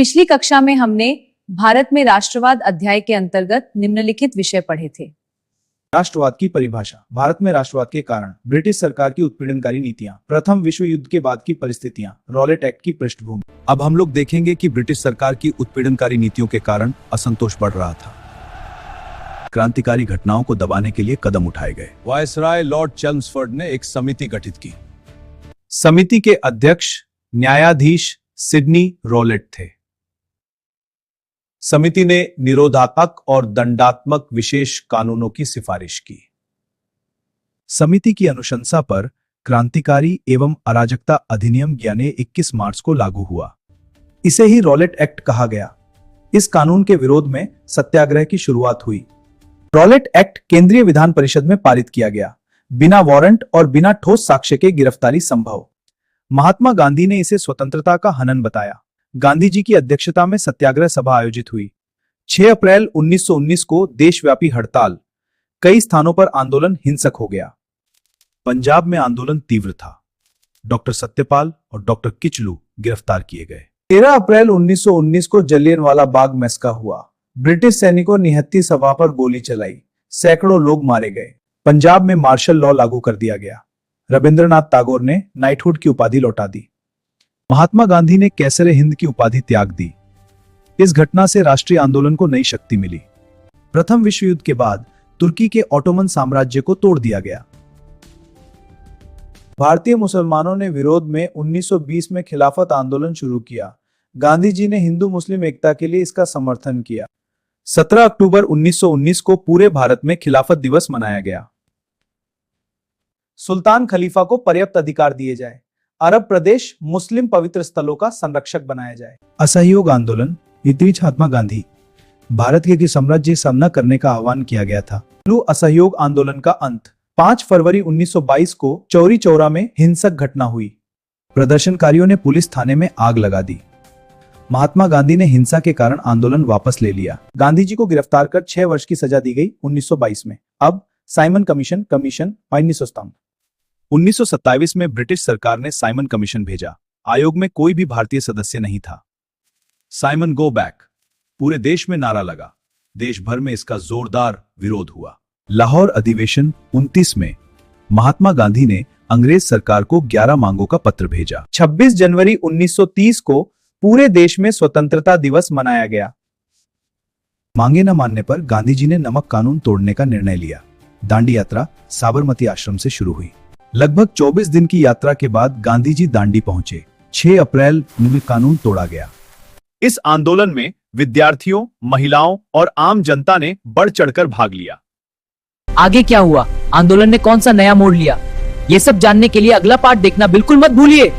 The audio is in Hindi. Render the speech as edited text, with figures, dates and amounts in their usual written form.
पिछली कक्षा में हमने भारत में राष्ट्रवाद अध्याय के अंतर्गत निम्नलिखित विषय पढ़े थे। राष्ट्रवाद की परिभाषा, भारत में राष्ट्रवाद के कारण, ब्रिटिश सरकार की उत्पीड़नकारी नीतियां, प्रथम विश्व युद्ध के बाद की परिस्थितियां, रॉलेट एक्ट की पृष्ठभूमि। अब हम लोग देखेंगे कि ब्रिटिश सरकार की उत्पीड़नकारी नीतियों के कारण असंतोष बढ़ रहा था। क्रांतिकारी घटनाओं को दबाने के लिए कदम उठाए गए। वायसराय लॉर्ड चेम्सफोर्ड ने एक समिति गठित की। समिति के अध्यक्ष न्यायाधीश सिडनी रॉलेट थे। समिति ने निरोधात्मक और दंडात्मक विशेष कानूनों की सिफारिश की। समिति की अनुशंसा पर क्रांतिकारी एवं अराजकता अधिनियम यानी 21 मार्च को लागू हुआ। इसे ही रॉलेट एक्ट कहा गया। इस कानून के विरोध में सत्याग्रह की शुरुआत हुई। रॉलेट एक्ट केंद्रीय विधान परिषद में पारित किया गया। बिना वारंट और बिना ठोस साक्ष्य के गिरफ्तारी संभव। महात्मा गांधी ने इसे स्वतंत्रता का हनन बताया। गांधी जी की अध्यक्षता में सत्याग्रह सभा आयोजित हुई। 6 अप्रैल 1919 को देशव्यापी हड़ताल, कई स्थानों पर आंदोलन हिंसक हो गया। पंजाब में आंदोलन तीव्र था। डॉक्टर सत्यपाल और डॉक्टर किचलू गिरफ्तार किए गए। 13 अप्रैल 1919 को जलियांवाला बाग मैसका हुआ। ब्रिटिश सैनिकों ने निहत्थी सभा पर गोली चलाई। सैकड़ों लोग मारे गए। पंजाब में मार्शल लॉ लागू कर दिया गया। रविंद्रनाथ टैगोर ने नाइटहुड की उपाधि लौटा दी। महात्मा गांधी ने कैसरे हिंद की उपाधि त्याग दी। इस घटना से राष्ट्रीय आंदोलन को नई शक्ति मिली। प्रथम विश्व युद्ध के बाद तुर्की के ऑटोमन साम्राज्य को तोड़ दिया गया। भारतीय मुसलमानों ने विरोध में 1920 में खिलाफत आंदोलन शुरू किया। गांधी जी ने हिंदू मुस्लिम एकता के लिए इसका समर्थन किया। 17 अक्टूबर 1919 को पूरे भारत में खिलाफत दिवस मनाया गया। सुल्तान खलीफा को पर्याप्त अधिकार दिए जाए। अरब प्रदेश मुस्लिम पवित्र स्थलों का संरक्षक बनाया जाए। असहयोग आंदोलन, इस महात्मा गांधी भारत के साम्राज्य सामना करने का आह्वान किया गया था। असहयोग आंदोलन का अंत 5 फरवरी 1922 को चौरी चौरा में हिंसक घटना हुई। प्रदर्शनकारियों ने पुलिस थाने में आग लगा दी। महात्मा गांधी ने हिंसा के कारण आंदोलन वापस ले लिया। गांधी जी को गिरफ्तार कर 6 वर्ष की सजा दी गई 1922 में। अब साइमन कमीशन 1927 में ब्रिटिश सरकार ने साइमन कमीशन भेजा। आयोग में कोई भी भारतीय सदस्य नहीं था। साइमन गो बैक, पूरे देश में नारा लगा। देश भर में इसका जोरदार विरोध हुआ। लाहौर अधिवेशन 29 में महात्मा गांधी ने अंग्रेज सरकार को 11 मांगों का पत्र भेजा। 26 जनवरी 1930 को पूरे देश में स्वतंत्रता दिवस मनाया गया। मांगे न मानने पर गांधी जी ने नमक कानून तोड़ने का निर्णय लिया। दांडी यात्रा साबरमती आश्रम से शुरू हुई। लगभग 24 दिन की यात्रा के बाद गांधी जी दांडी पहुंचे। 6 अप्रैल में कानून तोड़ा गया। इस आंदोलन में विद्यार्थियों, महिलाओं और आम जनता ने बढ़ चढ़कर भाग लिया। आगे क्या हुआ? आंदोलन ने कौन सा नया मोड़ लिया? ये सब जानने के लिए अगला पार्ट देखना बिल्कुल मत भूलिए।